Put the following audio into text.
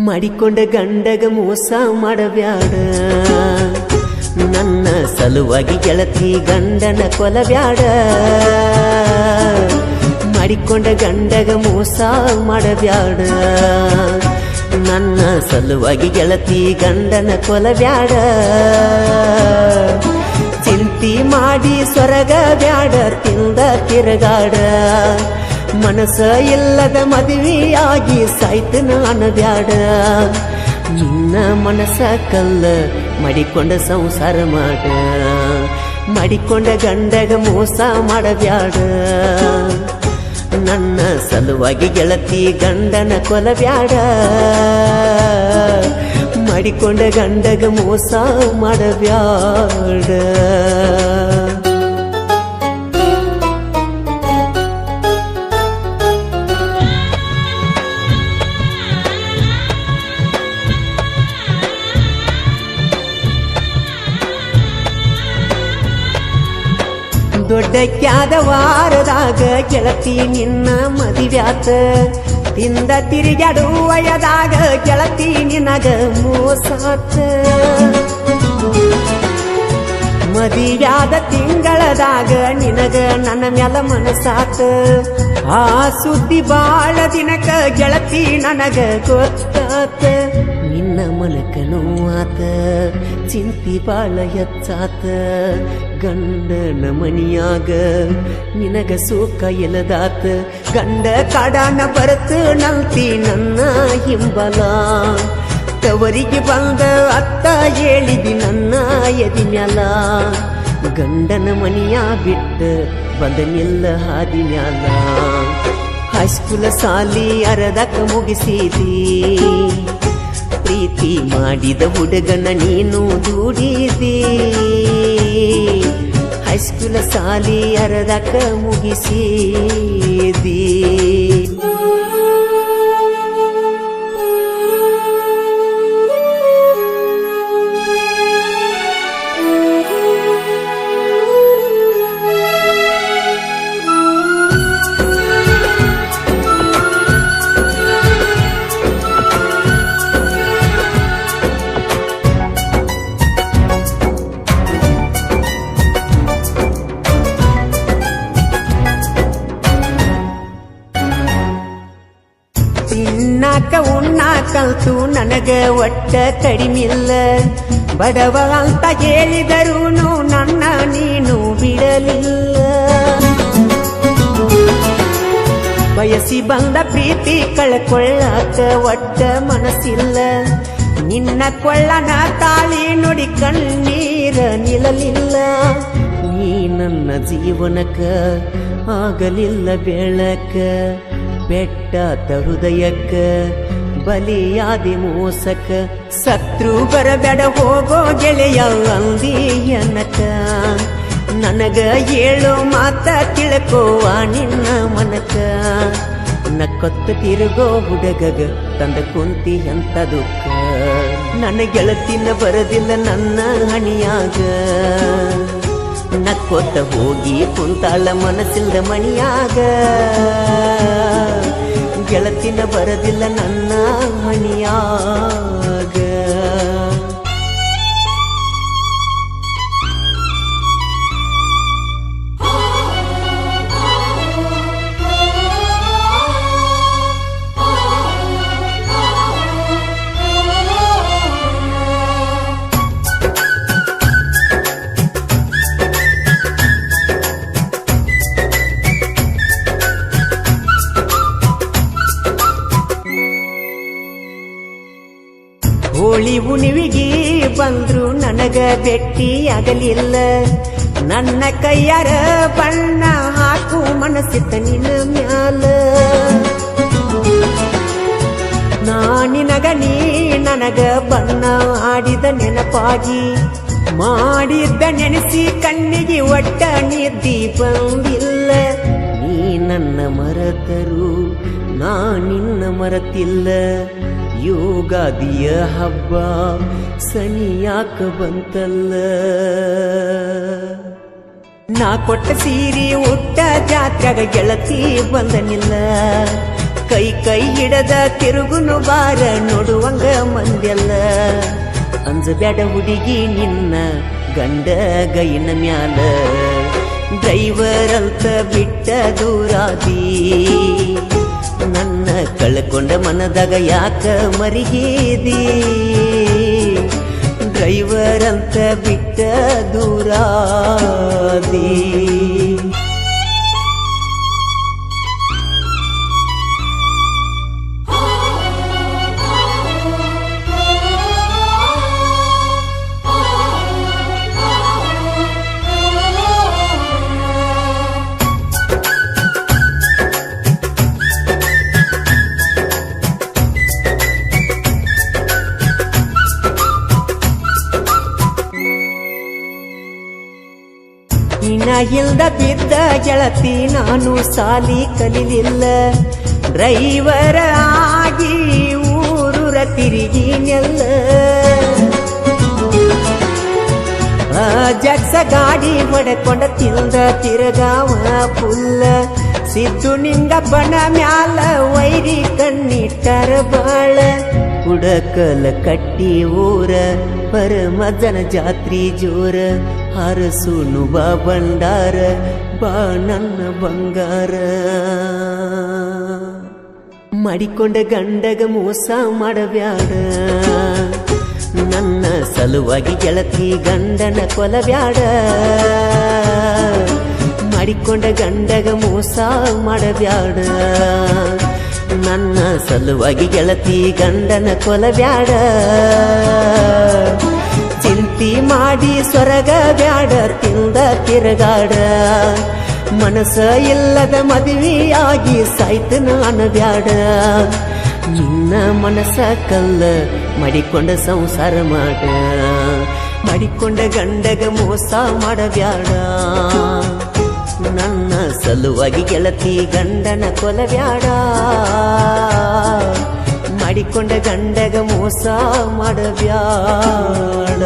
ಮಾಡಿಕೊಂಡ ಗಂಡಗ ಮೋಸ ಮಾಡಬ್ಯಾಡ, ನನ್ನ ಸಲುವಾಗಿ ಗೆಳತಿ ಗಂಡನ ಕೊಲಬ್ಯಾಡ. ಮಾಡಿಕೊಂಡ ಗಂಡಗ ಮೋಸ ಮಾಡಬ್ಯಾಡ, ನನ್ನ ಸಲುವಾಗಿ ಗೆಳತಿ ಗಂಡನ ಕೊಲಬ್ಯಾಡ. ಚಿಂತಿ ಮಾಡಿ ಸ್ವರ್ಗ ಬ್ಯಾಡ, ತಿಂದ ತಿರುಗಾಡ. ಮನಸ್ಸ ಇಲ್ಲದ ಮದುವೆಯಾಗಿ ಸಾಯ್ತು ನಾನು ಬ್ಯಾಡ. ನಿನ್ನ ಮನಸ್ಸ ಕಲ್ಲ ಮಾಡಿಕೊಂಡ ಸಂಸಾರ ಮಾಡ, ಮಾಡಿಕೊಂಡ ಗಂಡಗ ಮೋಸ ಮಾಡಬ್ಯಾಡ. ನನ್ನ ಸಲುವಾಗಿ ಗೆಳತಿ ಗಂಡನ ಕೊಲಬ್ಯಾಡ, ಮಾಡಿಕೊಂಡ ಗಂಡಗ ಮೋಸ ಮಾಡಬ್ಯಾಡ. ದೊಡ್ಡಕ್ಯಾದ ವಾರದಾಗ ಗೆಳತಿ ನಿನ್ನ ಮದುವ್ಯಾತ, ತಿಂದ ತಿರುಗಾಡು ವಯದಾಗ ಗೆಳತಿ ನಿನಗ ಮೋಸಾತ. ಮದುವ್ಯಾದ ತಿಂಗಳದಾಗ ನಿನಗ ನನ್ನ ಮ್ಯಾಲ ಮನಸಾತ. ಆ ಸುದ್ದಿ ಬಾಳ ದಿನಕ ಗೆಳತಿ ನನಗ ಗೊತ್ತಾತ. ನಿನ್ನ ಮನಕ ನೋವಾತ, ಚಿಂತಿ ಬಾಳ ಹೆಚ್ಚಾತ. ಗಂಡನ ಮನಿಯಾಗ ನಿನಗ ಸುಖ ಎಲದಾತ. ಗಂಡ ಕಾಡಾನ ಬರತ ನಲ್ತಿ ನನ್ನ ಹಿಂಬಲ. ತವರಿಗೆ ಬಂದ ಅತ್ತ ಹೇಳಿದಿ ನನ್ನ ಎದಿ ಮ್ಯಾಲ. ಗಂಡನ ಮನಿಯ ಬಿಟ್ಟ ಬಂದನಿಲ್ಲ ಹಾದಿ ಮ್ಯಾಲ. ಹೈಸ್ಕೂಲ ಸಾಲಿ ಅರದಕ ಮುಗಿಸಿದಿ, ಪ್ರೀತಿ ಮಾಡಿದ ಹುಡುಗನ ನೀನು ದೂಡಿದಿ. ಹೈಸ್ಕೂಲ ಸಾಲಿ ಅರದಕ ಮುಗಿಸಿದಿ. ತಿನ್ನಾಕ ಉಣ್ಣಾಕಲ್ತು ನನಗ ಒಟ್ಟ ಕಡಿಮಿಲ್ಲ. ಬಡವ ಅಂತ ಹೇಳಿದರೂನು ನನ್ನ ನೀನು ಬಿಡಲಿಲ್ಲ. ಬಯಸಿ ಬಂದ ಪ್ರೀತಿ ಕಳ್ಕೊಳ್ಳಾಕ ಒಟ್ಟ ಮನಸ್ಸಿಲ್ಲ. ನಿನ್ನ ಕೊಳ್ಳನ ತಾಳಿ ನುಡಿ ಕಣ್ಣೀರ ನಿಲ್ಲಲಿಲ್ಲ. ನೀ ನನ್ನ ಜೀವನಕ್ಕ ಆಗಲಿಲ್ಲ ಬೆಳಕ. ಬೆಟ್ಟಾದ ಹೃದಯಕ್ಕ ಬಲಿಯಾದಿ ಮೋಸಕ. ಸತ್ರು ಬರಬೇಡ ಹೋಗೋ ಗೆಳೆಯ ಅಂದಿ ಎನ್ನಕ. ನನಗ ಹೇಳೋ ಮಾತ ತಿಳ್ಕೋವ ನಿನ್ನ ಮನಕ. ನಕ್ಕೊತ್ತ ತಿರುಗೋ ಹುಡುಗಗ ತಂದ ಕುಂತಿ ಎಂತ ದುಃಖ. ನನ್ನ ಗೆಳತಿನ ಬರದಿಲ್ಲ ನನ್ನ ಹಣಿಯಾಗ. ನಕ್ಕೊತ್ತ ಹೋಗಿ ಕುಂತಾಳ ಮನಸ್ಸಿಲ್ದ ಮಣಿಯಾಗ. ಗೆಳತಿನ ಬರದಿಲ್ಲ ನನ್ನ ಮಣಿಯಾಗ. ಹೋಳಿ ಹುಣ್ಣಿವಿಗೆ ಬಂದ್ರು ನನಗ ಭೇಟಿ ಆಗಲಿಲ್ಲ. ನನ್ನ ಕೈಯಾರ ಬಣ್ಣ ಹಾಕು ಮನಸ್ಸಿತ್ತ ನಿನ್ನ ಮ್ಯಾಲ. ನಿನಗ ನೀ ನನಗ ಬಣ್ಣ ಆಡಿದ ನೆನಪಾಗಿ. ಮಾಡಿದ್ದ ನೆನೆಸಿ ಕಣ್ಣಿಗೆ ಒಟ್ಟ ನಿದ್ದಿ ಬಂದಿಲ್ಲ. ನೀ ನನ್ನ ಮರೆತರು ನಾ ನಿನ್ನ ಮರೆತಿಲ್ಲ. ಯುಗಾದಿಯ ಹಬ್ಬ ಸನಿಯಾಕ ಬಂತಲ್ಲ. ನಾ ಕೊಟ್ಟ ಸೀರೆ ಉಟ್ಟ ಜಾತ್ರೆಗ ಗೆಳತಿ ಬಂದನಿಲ್ಲ. ಕೈ ಕೈ ಹಿಡದ ತಿರುಗುನು ಬಾರ ನೋಡುವಂಗ ಮಂದ್ಯಲ್ಲ ಅಂಜಬ್ಯಾಡ ಹುಡುಗಿ ನಿನ್ನ ಗಂಡ ಗೈನ ಮ್ಯಾಲ ಡ್ರೈವರ್ ಅಂತ ಬಿಟ್ಟ ದೂರಾದಿ ನನ್ನ ಕಳ್ಕೊಂಡ ಮನದಾಗ ಯಾಕ ಮರಿಗೇದಿ ಡ್ರೈವರ್ ಅಂತ ಬಿಟ್ಟ ದೂರಾದಿ ಇಲ್ದ ಬಿದ್ದ ಗೆಳತಿ ನಾನು ಸಾಲಿ ಕಲಿಲಿಲ್ಲ ಡ್ರೈವರ್ ಆಗಿ ಊರೂರ ತಿರುಗಿನೆಲ್ಲ ಜಗ್ಸ ಗಾಡಿ ಹೊಡೆಕೊಂಡ ತಿಂದ ತಿರುಗಾವ ಪುಲ್ಲ ಸಿದ್ದು ನಿಂಗಪ್ಪನ ಮ್ಯಾಲ ವೈರಿ ಕಣ್ಣಿಟ್ಟರ ಬಾಳ ಕುಡಕಲ ಕಟ್ಟಿ ಊರ ಪರಮಜನ ಜಾತ್ರಿ ಜೋರ ಹರಸುನು ಬಾ ಬಂಡಾರ ಬಾ ನನ್ನ ಬಂಗಾರ ಮಾಡಿಕೊಂಡ ಗಂಡಗ ಮೋಸ ಮಾಡಬ್ಯಾಡ ನನ್ನ ಸಲುವಾಗಿ ಗೆಳತಿ ಗಂಡನ ಕೊಲಬ್ಯಾಡ ಮಾಡಿಕೊಂಡ ಗಂಡಗ ಮೋಸ ಮಾಡಬ್ಯಾಡ ನನ್ನ ಸಲುವಾಗಿ ಗೆಳತಿ ಗಂಡನ ಕೊಲಬ್ಯಾಡ ಚಿಂತಿ ಮಾಡಿ ಸ್ವರ್ಗ ಬ್ಯಾಡ ತಿಂದ ತಿರುಗಾಡ ಮನಸ ಇಲ್ಲದ ಮದುವೆಯಾಗಿ ಸಾಯ್ತು ನಾನು ಬ್ಯಾಡ ನಿನ್ನ ಮನಸ ಕಲ್ಲ ಮಾಡಿಕೊಂಡ ಸಂಸಾರ ಮಾಡ ಮಾಡಿಕೊಂಡ ಗಂಡಗ ಮೋಸ ಮಾಡಬ್ಯಾಡ ನನ್ನ ಸಲುವಾಗಿ ಗೆಳತಿ ಗಂಡನ ಕೊಲಬ್ಯಾಡ ಮಾಡಿಕೊಂಡ ಗಂಡಗ ಮೋಸ ಮಾಡಬ್ಯಾಡ